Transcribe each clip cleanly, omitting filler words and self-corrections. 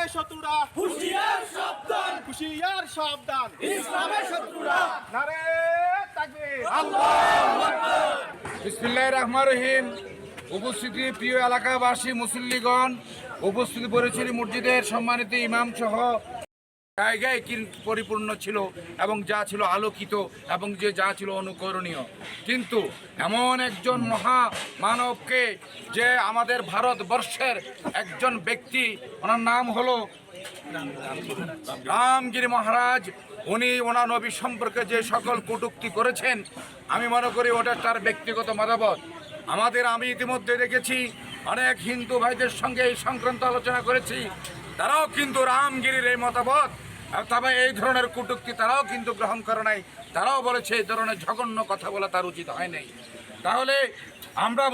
ইসলামের শত্রুরা হুঁশিয়ার সাবধান, হুঁশিয়ার সাবধান, ইসলামের শত্রুরা নারে তাকবীর, আল্লাহু আকবার। বিসমিল্লাহির রহমানির রহিম। উপস্থিতি প্রিয় এলাকাবাসী, মুসল্লিগণ, উপস্থিতি পরিচিত মসজিদের সম্মানিত ইমাম সহ জায়গায় কি পরিপূর্ণ ছিল এবং যা ছিল আলোকিত এবং যা ছিল অনুকরণীয়। কিন্তু এমন একজন মহা মানবকে, যে আমাদের ভারতবর্ষের একজন ব্যক্তি, ওনার নাম হলো রামগিরি মহারাজ, উনি ওনার নবী সম্পর্কে যে সকল কটূক্তি করেছেন, আমি মনে করি ওটা তার ব্যক্তিগত মতামত। আমি ইতিমধ্যে দেখেছি অনেক হিন্দু ভাইদের সঙ্গে এই সংক্রান্ত আলোচনা করেছি, তারাও কিন্তু রামগিরির এই মতামত, তবে এই ধরনের কটূক্তি তারাও কিন্তু গ্রহণ করে নাই। তারাও বলেছে এই ধরনের জঘন্য কথা বলা তার উচিত হয় নাই। তাহলে আমরা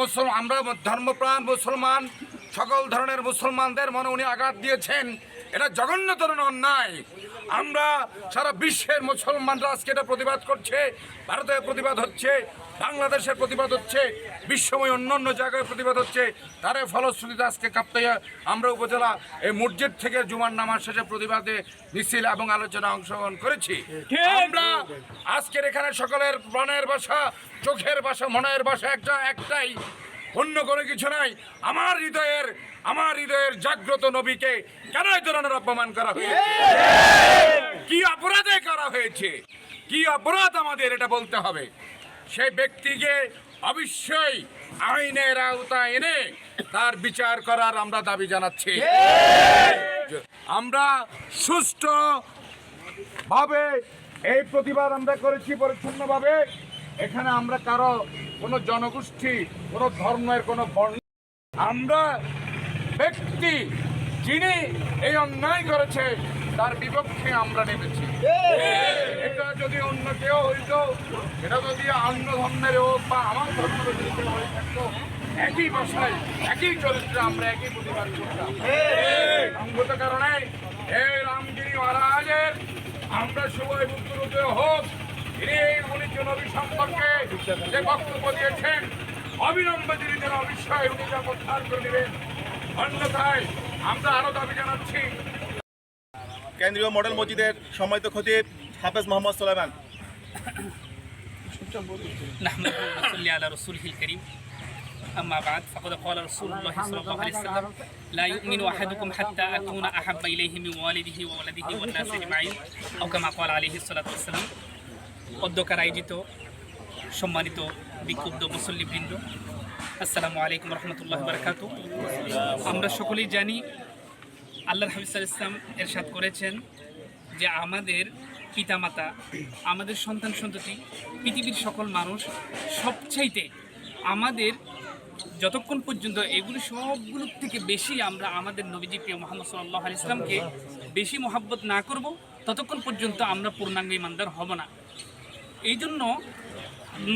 ধর্মপ্রাণ মুসলমান, সকল ধরনের মুসলমানদের মনে উনি আঘাত দিয়েছেন, এটা জঘন্য ধরনের অন্যায়। আমরা সারা বিশ্বের মুসলমানরা আজকে এটা প্রতিবাদ করছে, ভারতের প্রতিবাদ হচ্ছে, বাংলাদেশের প্রতিবাদ হচ্ছে, বিশ্বময় অন্যান্য জায়গায় প্রতিবাদ হচ্ছে। তার ফলশ্রুতিতে আজকে কাপ্তাইয়া আমরা উপজেলা এই মসজিদ থেকে জুমার নামাজ শেষে প্রতিবাদে মিছিল এবং আলোচনা অংশগ্রহণ করেছি। আমরা আজকের এখানে সকলের প্রাণের ভাষা, চোখের ভাষা, মনের ভাষা একটাই, অন্য কোনো কিছু নাই। আমার হৃদয়ের জাগ্রত নবীকে কেন এই ধরনের অপমান করা হয়েছে, কি অপরাধে করা হয়েছে, কি অপরাধ আমাদের এটা বলতে হবে। সেই ব্যক্তিকে অবশ্যই আইনের আওতায় এনে তার বিচার করার আমরা দাবি জানাচ্ছি। আমরা সুষ্ঠুভাবে এই প্রতিবাদ আমরা করেছি পরিচ্ছন্নভাবে। এখানে আমরা কারো কোনো জনগোষ্ঠী, কোনো ধর্মের কোনো বর্ণ, আমরা ব্যক্তি যিনি এই অন্যায় করেছে তার বিপক্ষে আমরা নেমেছি। এটা যদি অন্য কেউ হইত, এটা যদি অন্য ধর্মের হোক বা আমার ধর্মের কেউ হয়ে থাকতো, একই ভাষায় একই চরিত্রে আমরা একই প্রতিবাদ করতাম। সঙ্গত কারণে এই রামগিরি মহারাজের আমরা সবাই মুক্তরূপে হোক, উনি নবী সম্পর্কে যে বক্তব্য দিয়েছেন, অবিলম্বে তিনি যেন অবশ্যই উনি যা প্রত্যাহার করে নেবেন, অন্যথায় আমরা আরো দাবি জানাচ্ছি। কেন্দ্রীয় মডেল মসজিদের সম্মানিত খতিব হাফেজ মোহাম্মদ সুলাইমান। নাহমাদুহু ওয়া নুসাল্লি আলা রাসূলিহিল কারীম। আম্মা বা'দ, ফাকাদ ক্বালা রাসূলুল্লাহ সাল্লাল্লাহু আলাইহি ওয়াসাল্লাম, লা ইউমিনু আহাদুকুম হাত্তা আকুনা আহাব্বা ইলাইহি মিন ওয়ালিদিহি ওয়া ওয়ালাদিহি ওয়ান নাসি আজমাইন, আও কামা ক্বালা আলাইহিস সালাতু ওয়াসসালাম। অধ্যক্ষার আয়োজিত সম্মানিত বিক্ষুব্ধ মুসল্লিবৃন্দ, আসসালামু আলাইকুম ওয়া রাহমাতুল্লাহি ওয়া বারাকাতুহু। আমরা সকলেই জানি আল্লাহর হাবিব সাল্লাল্লাহু আলাইহি ওয়াসাল্লাম ইরশাদ করেছেন যে আমাদের পিতামাতা, আমাদের সন্তান সন্ততি, পৃথিবীর সকল মানুষ সবচাইতে আমাদের যতক্ষণ পর্যন্ত এগুলি সবগুলোর থেকে বেশি আমরা আমাদের নবীজি প্রিয় মুহাম্মদ সাল্লাল্লাহু আলাইহি ওয়াসাল্লামকে বেশি মহব্বত না করব, ততক্ষণ পর্যন্ত আমরা পূর্ণাঙ্গ ঈমানদার হব না। এই জন্য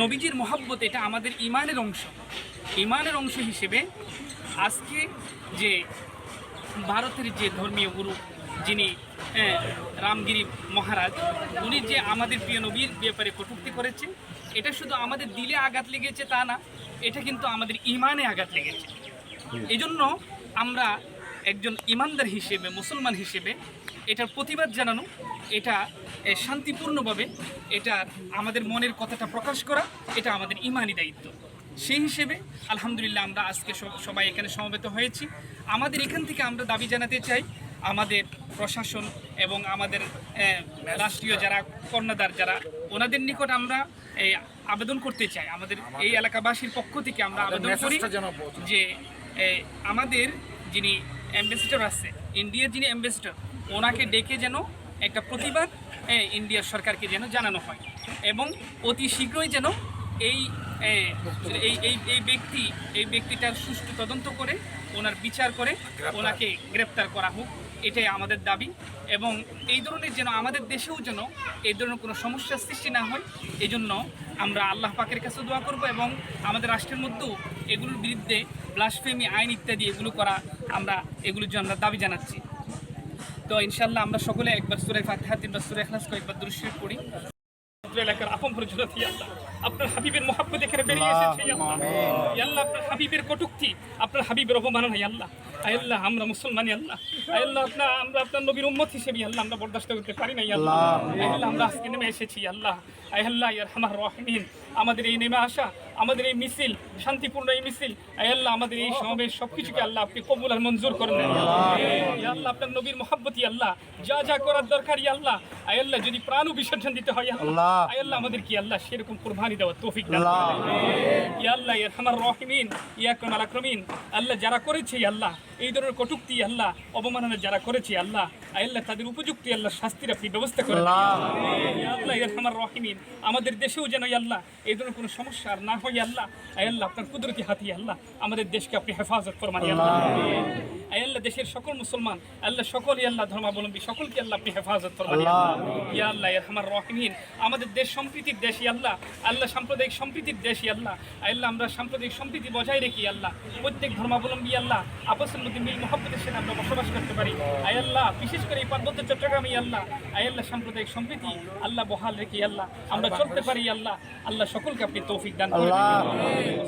নবীজির মহব্বত এটা আমাদের ঈমানের অংশ। ঈমানের অংশ হিসেবে আজকে যে ভারতের যে ধর্মীয় গুরু যিনি রামগিরি মহারাজ, উনি যে আমাদের প্রিয় নবীর ব্যাপারে কটূক্তি করেছে, এটা শুধু আমাদের দিলে আঘাত লেগেছে তা না, এটা কিন্তু আমাদের ঈমানে আঘাত লেগেছে। এই জন্য আমরা একজন ঈমানদার হিসেবে, মুসলমান হিসেবে এটার প্রতিবাদ জানানো, এটা শান্তিপূর্ণভাবে এটা আমাদের মনের কথাটা প্রকাশ করা, এটা আমাদের ঈমানি দায়িত্ব। সেই হিসেবে আলহামদুলিল্লাহ আমরা আজকে সবাই এখানে সমবেত হয়েছি। আমাদের এখান থেকে আমরা দাবি জানাতে চাই, আমাদের প্রশাসন এবং আমাদের রাষ্ট্রীয় যারা কর্ণধার যারা, ওনাদের নিকট আমরা আবেদন করতে চাই, আমাদের এই এলাকাবাসীর পক্ষ থেকে আমরা আবেদন করি যে আমাদের যিনি অ্যাম্বাসেডর আছে, ইন্ডিয়ার যিনি অ্যাম্বাসেডর, ওনাকে ডেকে যেন একটা প্রতিবাদ ইন্ডিয়ার সরকারকে যেন জানানো হয় এবং অতি শীঘ্রই যেন এই ব্যক্তিটার সুষ্ঠু তদন্ত করে ওনার বিচার করে ওনাকে গ্রেপ্তার করা হোক, এটাই আমাদের দাবি। এবং এই ধরনের যেন আমাদের দেশেও যেন এই ধরনের কোনো সমস্যার সৃষ্টি না হয়, এই জন্য আমরা আল্লাহ পাকের কাছে দোয়া করব এবং আমাদের রাষ্ট্রের মধ্যেও এগুলোর বিরুদ্ধে ব্লাসফেমি আইন ইত্যাদি এগুলো করা, আমরা এগুলোর জন্য আমরা দাবি জানাচ্ছি। তো ইনশাআল্লাহ আমরা সকলে একবার সূরা ফাতিহা, তিনবার সূরা ইখলাস, কয়েকবার দুরূদ শরীফ পড়ি। এলাকার আপন পরিচয় আল্লাহ, আপনার হাবিবের মহব্বত এখানে বেরিয়ে এসেছে আল্লাহ। আপনার হাবিবের কটূক্তি, আপনার হাবিবের অবমাননা আল্লাহ, আল্লাহ আমরা মুসলমানি আল্লাহ আল্লাহ আমরা আপনার নবীর উম্মত হিসেবে আল্লাহ আমরা বরদাস্ত করতে পারি না আল্লাহ আল্লাহ আমরা আজকে নেমে এসেছি আল্লাহ আল্লাহ ইয়া আরহামার রাহিমিন আমাদের এই নেমে আসা আমাদের এই মিছিল শান্তিপূর্ণ এই মিছিল আল্লাহ আমাদের এই সমাবেশ সবকিছুকে আল্লাহ আপনি কবুল আর মঞ্জুর করে নেন ইয়া আল্লাহ আপনার নবীর মহব্বতি আল্লাহ যা যা করার দরকার ইয়া আল্লাহ আল্লাহ যদি প্রাণও বিসর্জন দিতে হয় আল্লাহ আল্লাহ আমাদের কি আল্লাহ সেরকম কুরবানি দেওয়ার তৌফিক দান করুন ইয়া আল্লাহ ইয়া আরহামার রাহিমিন ইয়া আকরামাল আকরামিন আল্লাহ যারা করেছে আল্লাহ এই ধরনের কটূক্তি আল্লাহ অবমাননা যারা করেছে আল্লাহ আল্লাহ তাদের উপযুক্ত আল্লাহ শাস্তির আপনি ব্যবস্থা করেন ইয়া আল্লাহ ইয়া আরহামার রাহিমিন আমাদের দেশেও যেন আল্লাহ এই ধরনের কোনো সমস্যা আর না হয় আল্লাহ আল্লাহ আপনার কুদরতি হাতে আল্লাহ আমাদের দেশকে আপনি হেফাজত ফরমান আল্লাহ আল্লাহ দেশের সকল মুসলমান আল্লাহ সকলই আল্লাহ ধর্মাবলম্বী সকলকে আল্লাহ আপনি হেফাজত ফরমান ইয়া আল্লাহ ইয়া আরহামার রাহিমিন আমাদের দেশ সম্প্রীতির দেশই আল্লাহ আল্লাহ সাম্প্রদায়িক সম্প্রীতির দেশই আল্লাহ আল্লাহ আমরা সাম্প্রদায়িক সম্প্রীতি বজায় রেখি আল্লাহ প্রত্যেক ধর্মাবলম্বী আল্লাহ আপসের মধ্যে মিল মহব্বতের সাথে আমরা বসবাস করতে পারি আল্লাহ বিশেষ করে এই পার্বত্য চট্টগ্রামে আল্লাহ আল্লাহ সাম্প্রদায়িক সম্প্রীতি আল্লাহ বহাল রেখে আল্লাহ আমরা চলতে পারি আল্লাহ আল্লাহ সকলকে আপনি তৌফিক দান করুন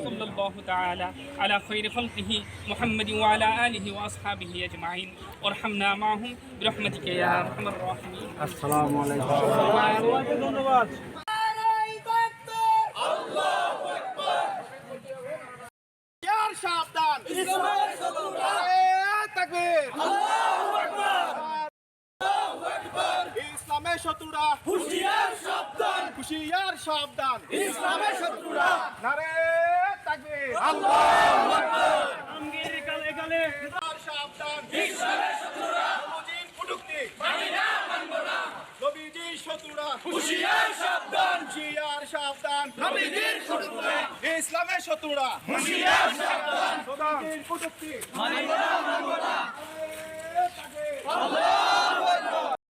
সাল্লাল্লাহু তাআলা আলা খায়রি খালকিহি মুহাম্মাদিন ওয়া আলা আলিহি ওয়া আসহাবিহি আজমাইন ওয়ারহামনা মাআহুম বিরহমাতিকা ইয়া আরহামার রাহিমিন আসসালামু আলাইকুম ধন্যবাদ সাবধান ইসলামের শত্রুরা হুঁশিয়ার সাবধান হুঁশিয়ার সাবধান ইসলামের শত্রুরা নারে তাকবীর আল্লাহু আকবার আঙ্গির গালে গালে সাবধান ইসলামের শত্রুরা নবীজির কুটুক্তি মানি না মানব না নবীজির শত্রুরা হুঁশিয়ার সাবধান হুঁশিয়ার সাবধান নবীজির শত্রুরা ইসলামের শত্রুরা হুঁশিয়ার সাবধান নবীজির কুটুক্তি মানি না মানব না আল্লাহু আকবার